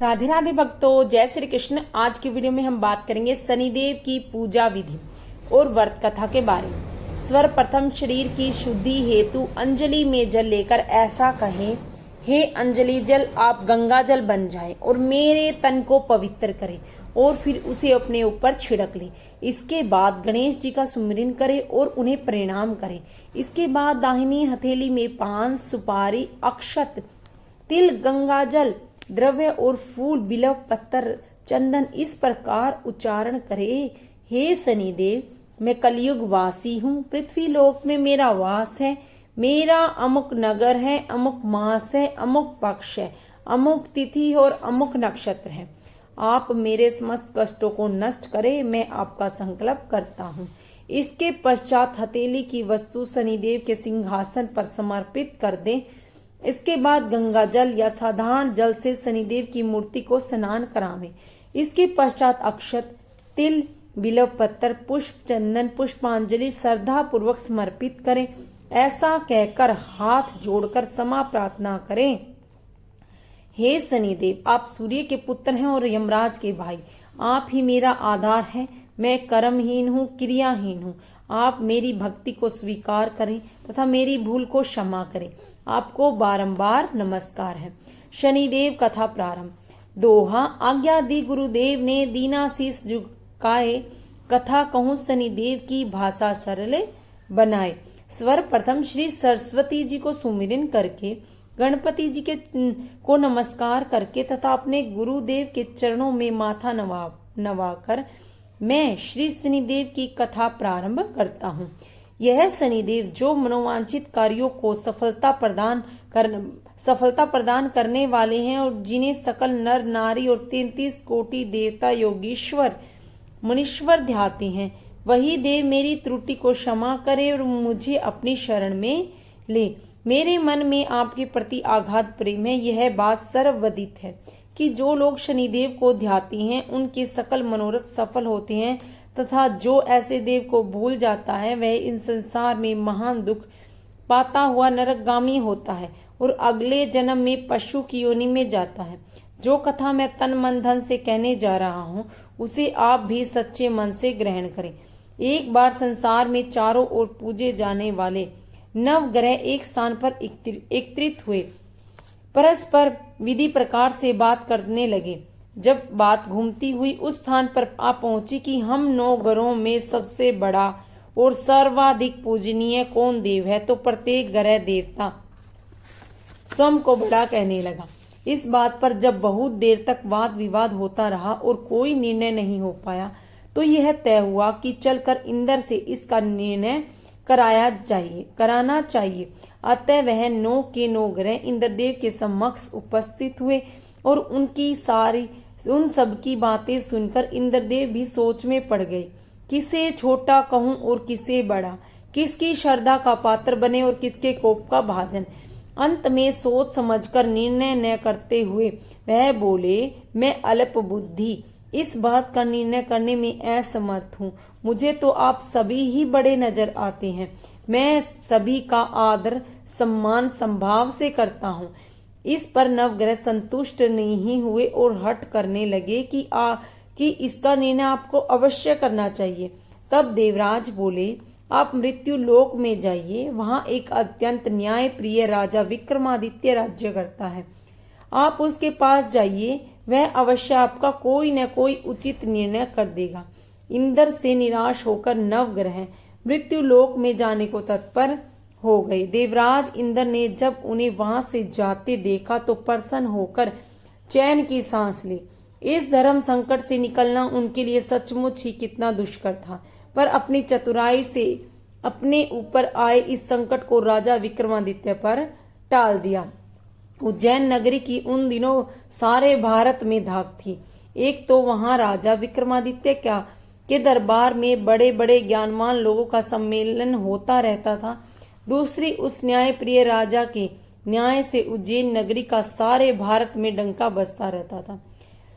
राधे राधे भक्तों, जय श्री कृष्ण। आज की वीडियो में हम बात करेंगे शनिदेव की पूजा विधि और व्रत कथा के बारे में। सर्वप्रथम शरीर की शुद्धि हेतु अंजलि में जल लेकर ऐसा कहें, हे अंजलि जल आप गंगा जल बन जाए और मेरे तन को पवित्र करें, और फिर उसे अपने ऊपर छिड़क ले। इसके बाद गणेश जी का सुमिरन करें और उन्हें प्रणाम करें। इसके बाद दाहिनी हथेली में पान, सुपारी, अक्षत, तिल, गंगा जल, द्रव्य और फूल, बिल्व पत्तर, चंदन इस प्रकार उच्चारण करे, हे शनिदेव मैं कलयुग वासी हूँ, पृथ्वी लोक में मेरा वास है, मेरा अमुक नगर है, अमुक मास है, अमुक पक्ष है, अमुक तिथि और अमुक नक्षत्र है। आप मेरे समस्त कष्टों को नष्ट करें, मैं आपका संकल्प करता हूँ। इसके पश्चात हथेली की वस्तु शनिदेव के सिंहासन पर समर्पित कर दें। इसके बाद गंगा जल या साधारण जल से शनिदेव की मूर्ति को स्नान करावें। इसके पश्चात अक्षत, तिल, बिल्व पत्तर, पुष्प, चंदन, पुष्पांजलि श्रद्धा पूर्वक समर्पित करें। ऐसा कहकर हाथ जोड़कर क्षमा प्रार्थना करें। हे शनिदेव आप सूर्य के पुत्र हैं और यमराज के भाई, आप ही मेरा आधार है। मैं कर्महीन हूँ, क्रियाहीन हूँ। आप मेरी भक्ति को स्वीकार करें तथा मेरी भूल को क्षमा करें। आपको बारंबार नमस्कार है। शनिदेव कथा प्रारंभ। दोहा। आज्ञा दी गुरुदेव ने, दीना शीस झुकाए, कथा कहूँ शनिदेव की भाषा सरल बनाए। स्वर प्रथम श्री सरस्वती जी को सुमिरन करके, गणपति जी के को नमस्कार करके तथा अपने गुरुदेव के चरणों में माथा नवाकर मैं श्री शनिदेव की कथा प्रारंभ करता हूँ। यह शनिदेव जो मनोवांछित कार्यों को सफलता प्रदान करने वाले हैं और जिन्हें सकल नर नारी और 33 कोटि देवता योगीश्वर मुनीश्वर ध्याते हैं, वही देव मेरी त्रुटि को क्षमा करे और मुझे अपनी शरण में ले। मेरे मन में आपके प्रति आगाध प्रेम है। यह बात सर्वविदित है कि जो लोग शनिदेव को ध्याते हैं उनके सकल मनोरथ सफल होते हैं, तथा जो ऐसे देव को भूल जाता है वह इन संसार में महान दुख पाता हुआ नरकगामी होता है और अगले जन्म में पशु की योनि में जाता है। जो कथा मैं तन मन धन से कहने जा रहा हूँ उसे आप भी सच्चे मन से ग्रहण करें। एक बार संसार में चारों ओर पूजे जाने वाले नवग्रह एक स्थान पर एकत्रित हुए, परस्पर विधि प्रकार से बात करने लगे। जब बात घूमती हुई उस स्थान पर आ पहुंची कि हम 9 ग्रहों में सबसे बड़ा और सर्वाधिक पूजनीय कौन देव है, तो प्रत्येक ग्रह देवता स्वयं को बड़ा कहने लगा। इस बात पर जब बहुत देर तक वाद विवाद होता रहा और कोई निर्णय नहीं हो पाया, तो यह तय हुआ कि चलकर इंद्र से इसका निर्णय कराना चाहिए। अतः वह 9 के 9 ग्रह इंद्रदेव के समक्ष उपस्थित हुए और उन सब की बातें सुनकर इंद्रदेव भी सोच में पड़ गए। किसे छोटा कहूं और किसे बड़ा, किसकी श्रद्धा का पात्र बने और किसके कोप का भाजन। अंत में सोच समझकर निर्णय न करते हुए वह बोले, मैं अल्प बुद्धि, इस बात का निर्णय करने में असमर्थ हूँ। मुझे तो आप सभी ही बड़े नजर आते हैं। मैं सभी का आदर सम्मान संभाव से करता हूँ। इस पर नवग्रह संतुष्ट नहीं हुए और हठ करने लगे कि इसका निर्णय आपको अवश्य करना चाहिए। तब देवराज बोले, आप मृत्यु लोक में जाइए, वहां एक अत्यंत न्याय प्रिय राजा विक्रमादित्य राज्य करता है। आप उसके पास जाइए, वह अवश्य आपका कोई न कोई उचित निर्णय कर देगा। इंद्र से निराश होकर नवग्रह मृत्यु लोक में जाने को तत्पर हो गए। देवराज इंद्र ने जब उन्हें वहां से जाते देखा तो प्रसन्न होकर चैन की सांस ली। इस धर्म संकट से निकलना उनके लिए सचमुच ही कितना दुष्कर था, पर अपनी चतुराई से अपने ऊपर आए इस संकट को राजा विक्रमादित्य पर टाल दिया। उज्जैन नगरी की उन दिनों सारे भारत में धाक थी। एक तो वहां राजा विक्रमादित्य के दरबार में बड़े बड़े ज्ञानवान लोगों का सम्मेलन होता रहता था, दूसरी उस न्याय प्रिय राजा के न्याय से उज्जैन नगरी का सारे भारत में डंका बजता रहता था।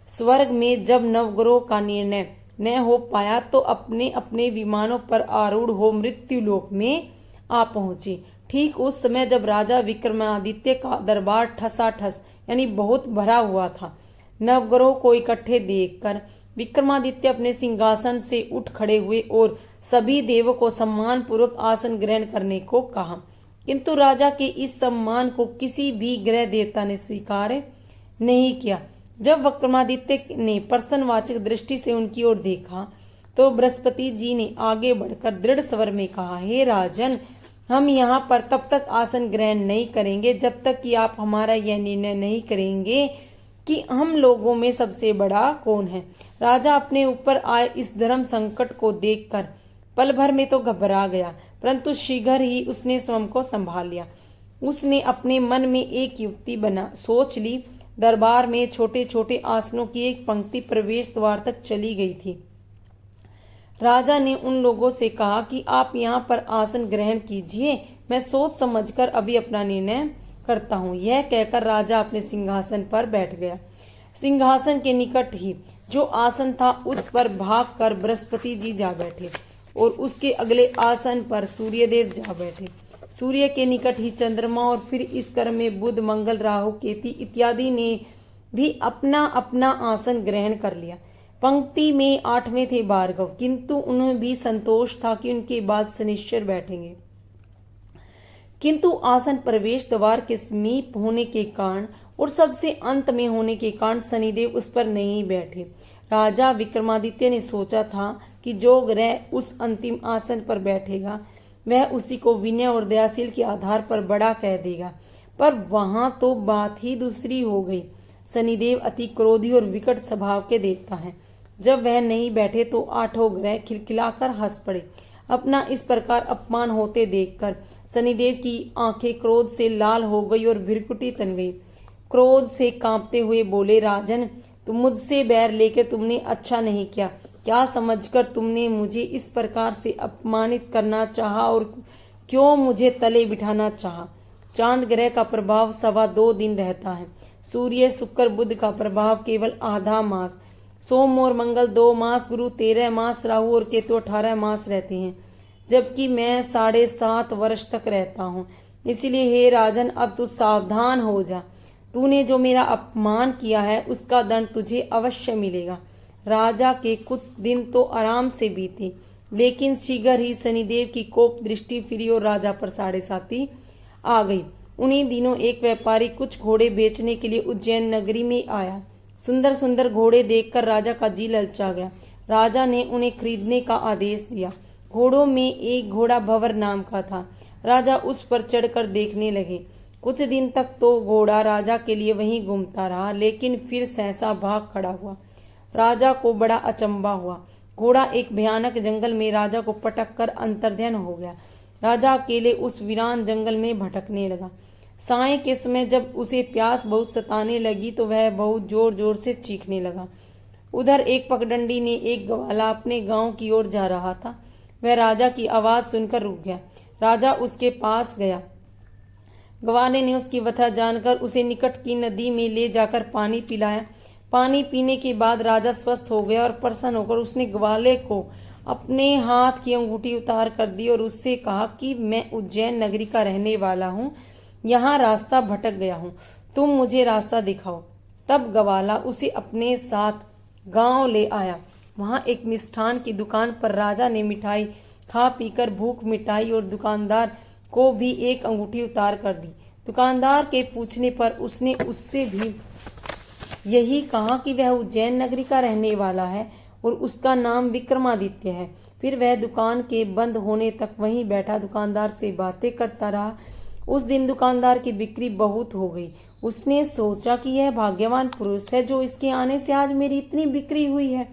स्वर्ग में जब नवग्रहों का निर्णय न हो पाया तो अपने अपने विमानों पर आरूढ़ हो मृत्यु लोक में आ पहुंचे। ठीक उस समय जब राजा विक्रमादित्य का दरबार ठसाठस यानी बहुत भरा हुआ था, नवग्रहों को इकट्ठे देखकर विक्रमादित्य अपने सिंहासन से उठ खड़े हुए और सभी देवों को सम्मान पूर्वक आसन ग्रहण करने को कहा, किंतु राजा के इस सम्मान को किसी भी ग्रह देवता ने स्वीकार नहीं किया। जब विक्रमादित्य ने प्रसन्नवाचक दृष्टि से उनकी ओर देखा तो बृहस्पति जी ने आगे बढ़कर दृढ़ स्वर में कहा, हे राजन, हम यहाँ पर तब तक आसन ग्रहण नहीं करेंगे जब तक कि आप हमारा यह निर्णय नहीं करेंगे कि हम लोगों में सबसे बड़ा कौन है। राजा अपने ऊपर आए इस धर्म संकट को देखकर पल भर में तो घबरा गया, परंतु शीघ्र ही उसने स्वयं को संभाल लिया। उसने अपने मन में एक युक्ति सोच ली। दरबार में छोटे छोटे आसनों की एक पंक्ति प्रवेश द्वार तक चली गई थी। राजा ने उन लोगों से कहा कि आप यहाँ पर आसन ग्रहण कीजिए, मैं सोच समझकर अभी अपना निर्णय करता हूँ। यह कहकर राजा अपने सिंहासन पर बैठ गया। सिंहासन के निकट ही जो आसन था उस पर भागकर बृहस्पति जी जा बैठे और उसके अगले आसन पर सूर्यदेव जा बैठे। सूर्य के निकट ही चंद्रमा और फिर इस क्रम में बुध, मंगल, राहु, केतु इत्यादि ने भी अपना अपना आसन ग्रहण कर लिया। पंक्ति में 8वें थे भार्गव, किंतु उन्हें भी संतोष था कि उनके बाद शनिश्चर बैठेंगे। किंतु आसन प्रवेश द्वार के समीप होने के कारण और सबसे अंत में होने के कारण शनिदेव उस पर नहीं बैठे। राजा विक्रमादित्य ने सोचा था कि जो ग्रह उस अंतिम आसन पर बैठेगा वह उसी को विनय और दयाशील के आधार पर बड़ा कह देगा, पर वहां तो बात ही दूसरी हो गई। शनिदेव अति क्रोधी और विकट स्वभाव के देवता हैं। जब वह नहीं बैठे तो 8 ग्रह खिलखिलाकर हंस पड़े। अपना इस प्रकार अपमान होते देखकर शनिदेव की आंखें क्रोध से लाल हो गई और भ्रिकुटी तन गई। क्रोध से कांपते हुए बोले, राजन, तुम मुझसे बैर लेकर तुमने अच्छा नहीं किया। क्या समझकर तुमने मुझे इस प्रकार से अपमानित करना चाहा और क्यों मुझे तले बिठाना चाहा? चांद ग्रह का प्रभाव 2.25 दिन रहता है। सूर्य, शुक्र, बुध का प्रभाव केवल आधा मास, सोम और मंगल 2 मास, गुरु 13 मास, राहु और केतु 18 मास रहते हैं, जबकि मैं 7.5 वर्ष तक रहता हूँ। इसलिए हे राजन, अब तू सावधान हो जा। तूने जो मेरा अपमान किया है उसका दंड तुझे अवश्य मिलेगा। राजा के कुछ दिन तो आराम से बीते, लेकिन शीघ्र ही शनिदेव की कोप दृष्टि फिरी और राजा पर 7.5 आ गई। उन्हीं दिनों एक व्यापारी कुछ घोड़े बेचने के लिए उज्जैन नगरी में आया। सुंदर सुंदर घोड़े देखकर राजा का जी ललचा गया। राजा ने उन्हें खरीदने का आदेश दिया। घोड़ों में एक घोड़ा भंवर नाम का था। राजा उस पर चढ़कर देखने लगे। कुछ दिन तक तो घोड़ा राजा के लिए वहीं घूमता रहा, लेकिन फिर सहसा भाग खड़ा हुआ। राजा को बड़ा अचंबा हुआ। घोड़ा एक भयानक जंगल में राजा को पटक कर अंतर्ध्यान हो गया। राजा अकेले उस वीरान जंगल में भटकने लगा। साय के समय जब उसे प्यास बहुत सताने लगी तो वह बहुत जोर जोर से चीखने लगा। उधर एक पगडंडी ने एक ग्वाला अपने गांव की ओर जा रहा था। वह राजा की आवाज सुनकर रुक गया। राजा उसके पास गया। ग्वाले ने उसकी व्यथा जानकर उसे निकट की नदी में ले जाकर पानी पिलाया। पानी पीने के बाद राजा स्वस्थ हो गया और प्रसन्न होकर उसने ग्वाले को अपने हाथ की अंगूठी उतार कर दी और उससे कहा कि मैं उज्जैन नगरी का रहने वाला हूँ, यहाँ रास्ता भटक गया हूँ, तुम मुझे रास्ता दिखाओ। तब ग्वाला उसे अपने साथ गांव ले आया। वहां एक मिष्ठान की दुकान पर राजा ने मिठाई खा पीकर भूख मिटाई और दुकानदार को भी एक अंगूठी उतार कर दी। दुकानदार के पूछने पर उसने उससे भी यही कहा कि वह उज्जैन नगरी का रहने वाला है और उसका नाम विक्रमादित्य है। फिर वह दुकान के बंद होने तक वहीं बैठा दुकानदार से बातें करता रहा। उस दिन दुकानदार की बिक्री बहुत हो गई। उसने सोचा कि यह भाग्यवान पुरुष है जो इसके आने से आज मेरी इतनी बिक्री हुई है।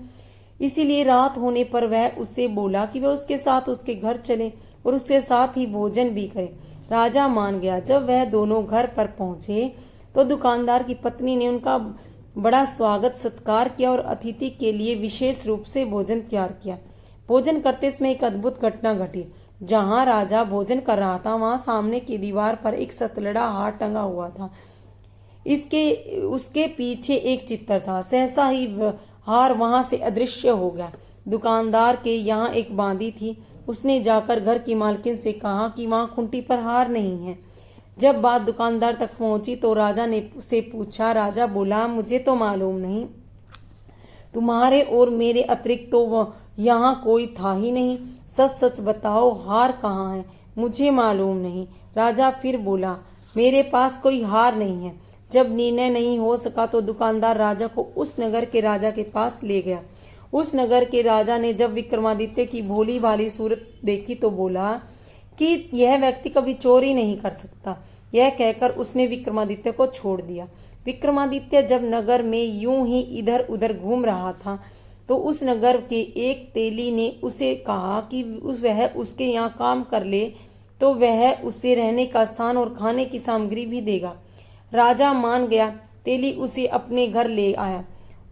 इसीलिए रात होने पर वह उससे बोला कि वह उसके साथ उसके घर चले और उसके साथ ही भोजन भी करे। राजा मान गया। जब वह दोनों घर पर पहुंचे तो दुकानदार की पत्नी ने उनका बड़ा स्वागत सत्कार किया और अतिथि के लिए विशेष रूप से भोजन तैयार किया। भोजन करते समय एक अद्भुत घटना घटी। जहां राजा भोजन कर रहा था वहां सामने की दीवार पर एक सतलड़ा हार टंगा हुआ था। उसके पीछे एक चित्र था। सहसा ही हार वहां से अदृश्य हो गया। दुकानदार के यहाँ एक बांदी थी। उसने जाकर घर की मालकिन से कहा कि वहां खूंटी पर हार नहीं है। जब बात दुकानदार तक पहुंची तो राजा ने से पूछा। राजा बोला, मुझे तो मालूम नहीं, तुम्हारे और मेरे अतिरिक्त तो वह यहाँ कोई था ही नहीं। सच सच बताओ, हार कहाँ है? मुझे मालूम नहीं। राजा फिर बोला, मेरे पास कोई हार नहीं है। जब निर्णय नहीं हो सका तो दुकानदार राजा को उस नगर के राजा के पास ले गया। उस नगर के राजा ने जब विक्रमादित्य की भोली भाली सूरत देखी तो बोला कि यह व्यक्ति कभी चोरी नहीं कर सकता। यह कहकर उसने विक्रमादित्य को छोड़ दिया। विक्रमादित्य जब नगर में यूं ही इधर उधर घूम रहा था तो उस नगर के एक तेली ने उसे कहा कि वह उसके यहाँ काम कर ले तो वह उसे रहने का स्थान और खाने की सामग्री भी देगा। राजा मान गया। तेली उसे अपने घर ले आया।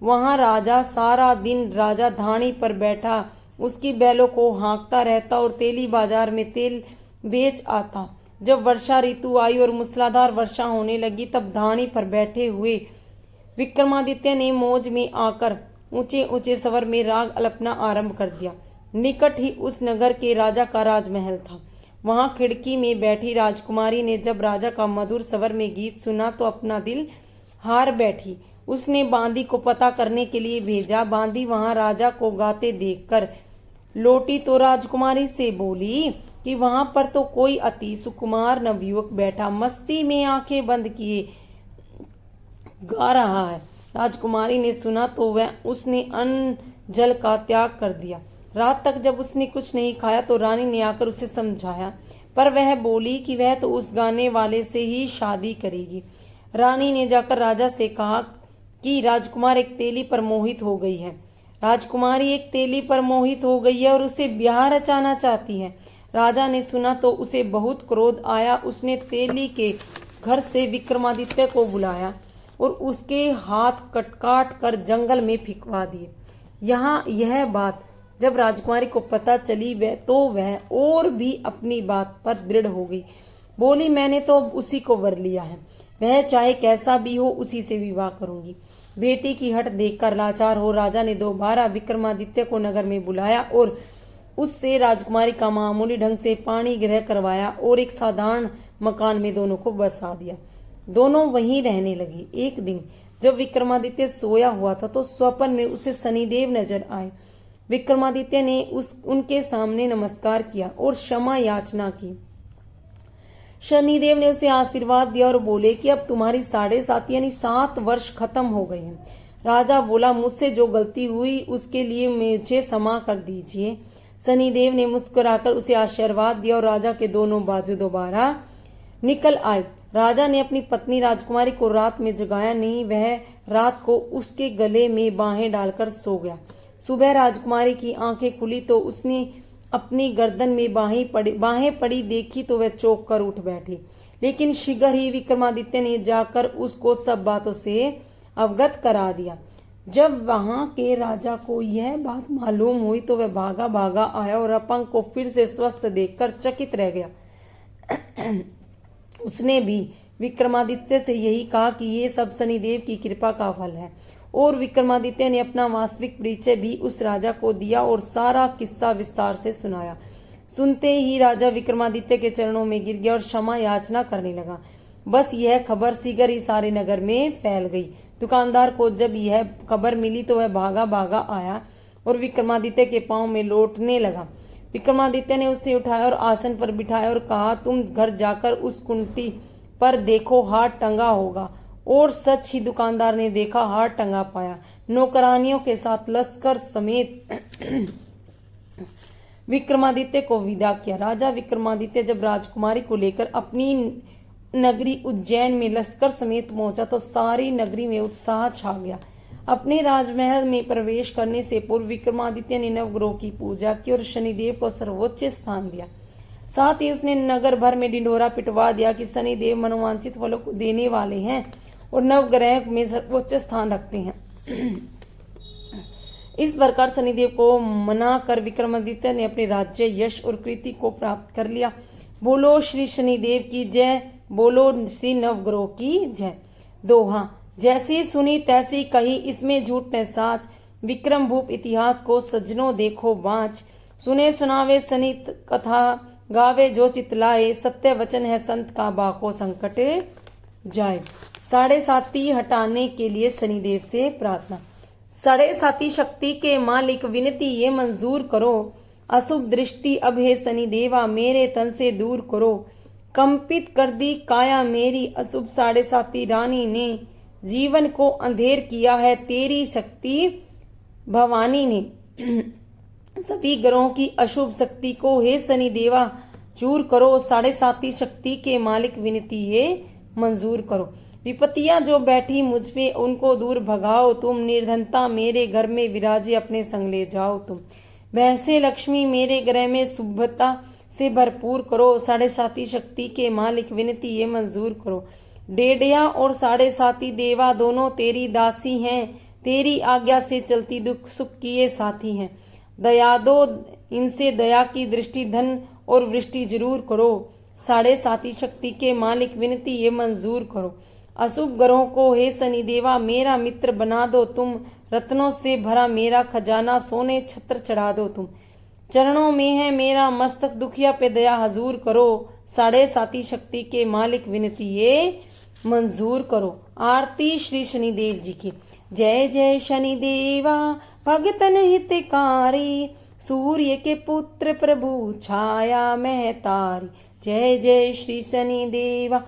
वहां राजा सारा दिन राजधानी पर बैठा उसकी बैलों को हाँकता रहता और तेली बाजार में तेल बेच आता। जब वर्षा ऋतु आई और मूसलाधार वर्षा होने लगी तब धानी पर बैठे हुए विक्रमादित्य ने मौज में आकर ऊंचे ऊंचे स्वर में राग अल्पना आरंभ कर दिया। निकट ही उस नगर के राजा का राजमहल था। वहां खिड़की में बैठी राजकुमारी ने जब राजा का मधुर स्वर में गीत सुना तो अपना दिल हार बैठी। उसने बांदी को पता करने के लिए भेजा। बांदी वहां राजा को गाते देखकर लौटी तो राजकुमारी से बोली कि वहां पर तो कोई अति सुकुमार नवयुवक बैठा मस्ती में आंखें बंद किए गा रहा है। राजकुमारी ने सुना तो वह उसने अन्न जल का त्याग कर दिया। रात तक जब उसने कुछ नहीं खाया तो रानी ने आकर उसे समझाया, पर वह बोली कि वह तो उस गाने वाले से ही शादी करेगी। रानी ने जाकर राजा से कहा कि राजकुमार एक तेली पर मोहित हो गई है। राजकुमारी एक तेली पर मोहित हो गई है और उसे ब्याह रचाना चाहती है। राजा ने सुना तो उसे बहुत क्रोध आया। उसने तेली के घर से विक्रमादित्य को बुलाया और उसके हाथ कटकाट कर जंगल में फिकवा दिए। यहाँ यह बात जब राजकुमारी को पता चली वह और भी अपनी बात पर दृढ़ हो गई। बोली, मैंने तो उसी को वर लिया है, वह चाहे कैसा भी हो उसी से विवाह करूंगी। बेटी की हट देखकर लाचार हो राजा ने दोबारा विक्रमादित्य को नगर में बुलाया और उससे राजकुमारी का मामूली ढंग से पाणी ग्रह करवाया और एक साधारण मकान में दोनों को बसा दिया। दोनों वहीं रहने लगी। एक दिन जब विक्रमादित्य सोया हुआ था तो स्वप्न में उसे शनिदेव नजर आए। विक्रमादित्य ने उनके सामने नमस्कार किया और क्षमा याचना की। शनिदेव ने उसे आशीर्वाद दिया और बोले कि अब तुम्हारी 7.5 यानी 7 वर्ष खत्म हो गए हैं। राजा बोला, मुझसे जो गलती हुई उसके लिए मुझे क्षमा कर दीजिए। शनिदेव ने मुस्कुराकर उसे आशीर्वाद दिया और राजा के दोनों बाजू दोबारा निकल आए। राजा ने अपनी पत्नी राजकुमारी को रात में जगाया नहीं। वह रात को उसके गले में बाहें डालकर सो गया। सुबह राजकुमारी की आंखें खुली तो उसने अपनी गर्दन में बाहें पड़ी देखी तो वह चौंक कर उठ बैठी। लेकिन शीघ्र ही विक्रमादित्य ने जाकर उसको सब बातों से अवगत करा दिया। जब वहां के राजा को यह बात मालूम हुई तो वह भागा भागा आया और अपंग को फिर से स्वस्थ देखकर चकित रह गया। उसने भी विक्रमादित्य से यही कहा कि ये सब शनिदेव की कृपा का फल है और विक्रमादित्य ने अपना वास्तविक परिचय भी उस राजा को दिया और सारा किस्सा विस्तार से सुनाया। सुनते ही राजा विक्रमादित्य के चरणों में गिर गया और क्षमा याचना करने लगा। बस यह खबर शीघ्र ही सारे नगर में फैल गई। दुकानदार को जब यह खबर मिली तो वह भागा भागा आया और विक्रमादित्य के पांव में लौटने लगा। विक्रमादित्य ने उसे उठाया और आसन पर बिठाया और कहा, तुम घर जाकर उस कुंटी पर देखो, हाथ टंगा होगा। और सच ही दुकानदार ने देखा, हाथ टंगा पाया। नौकरानियों के साथ लश्कर समेत विक्रमादित्य को विदा किया। राजा विक्रमादित्य जब राजकुमारी को लेकर अपनी नगरी उज्जैन में लश्कर समेत पहुंचा तो सारी नगरी में उत्साह छा गया। अपने राजमहल में प्रवेश करने से पूर्व विक्रमादित्य ने नवग्रह की पूजा की और शनिदेव को सर्वोच्च स्थान दिया। साथ ही उसने नगर भर में ढिंढोरा पिटवा दिया कि शनिदेव मनोवांछित फलों को देने वाले हैं और नवग्रह में सर्वोच्च स्थान रखते हैं। इस प्रकार शनिदेव को मना कर विक्रमादित्य ने अपने राज्य, यश और कीर्ति को प्राप्त कर लिया। बोलो श्री शनिदेव की जय, बोलो श्री नवग्रह की जय। दोहा, जैसी सुनी तैसी कही, इसमें झूठ न साच। विक्रम भूप इतिहास को सज्जनों देखो बाँच। सुने सुनावे शनि कथा, गावे जो चितलाए, सत्य वचन है संत का, बाको संकट जाए। साढ़े साती हटाने के लिए शनिदेव से प्रार्थना। साढ़े साती शक्ति के मालिक विनती ये मंजूर करो, अशुभ दृष्टि अब है शनिदेवा मेरे तन से दूर करो। कंपित कर दी काया मेरी अशुभ साढ़े साती रानी ने, जीवन को अंधेर किया है तेरी शक्ति भवानी ने। सभी ग्रहों की अशुभ शक्ति को हे शनिदेवा चूर करो, साढ़े साती शक्ति के मालिक विनती ये मंजूर करो। विपत्तियां जो बैठी मुझ पे उनको दूर भगाओ तुम, निर्धनता मेरे घर में विराजे अपने संग ले जाओ तुम। वैसे लक्ष्मी मेरे ग्रह में शुभता से भरपूर करो, साढ़े साती शक्ति के मालिक विनती ये मंजूर करो। डेढ़िया और साढ़े साती देवा दोनों तेरी दासी हैं, तेरी आज्ञा से चलती दुख सुख किए साथी हैं। दया दो इनसे दया की दृष्टि, धन और वृष्टि जरूर करो, साढ़े साती शक्ति के मालिक विनती ये मंजूर करो। अशुभ ग्रहों को हे शनिदेवा मेरा मित्र बना दो तुम, रत्नों से भरा मेरा खजाना सोने छत्र चढ़ा दो तुम। चरणों में है मेरा मस्तक, दुखिया पे दया हजूर करो, साढ़े साती शक्ति के मालिक विनती ये मंजूर करो। आरती श्री शनिदेव जी की। जय जय शनिदेवा भगतन हितकारी, सूर्य के पुत्र प्रभु छाया में तारी। जय जय श्री शनिदेवा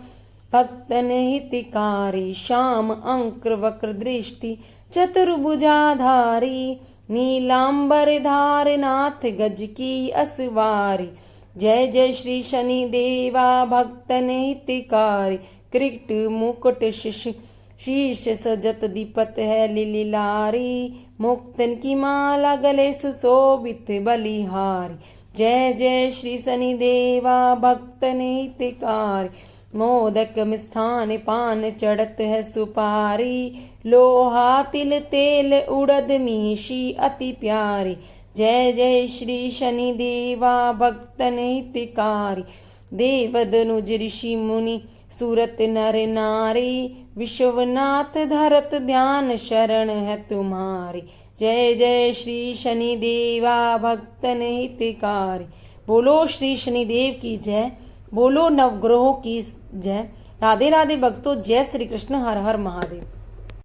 भक्तन हितकारी, श्याम अंक्र वक्र दृष्टि चतुर्भुजाधारी, नीलांबर धार नाथ गज की असवारी। जय जय श्री शनिदेवा भक्तन हितकारी, किरीट मुकुट शीश सजत दीपत है लिलिलारी, मुक्तन की माला गले सुशोभित बलिहारी। जय जय श्री शनिदेवा भक्तन हितकारी, मोदक मिष्ठान पान चढ़त है सुपारी, लोहा तिल तेल उड़द मीशी अति प्यारी। जय जय श्री शनिदेवा भक्तन हितकारी, देव दनुज ऋषि मुनि सूरत नर नारी, विश्वनाथ धरत ध्यान शरण है तुम्हारी। जय जय श्री शनिदेवा भक्तन हितकारी। बोलो श्री शनिदेव की जय, बोलो नवग्रहों की जय। राधे राधे भक्तों, जय श्री कृष्ण, हर हर महादेव।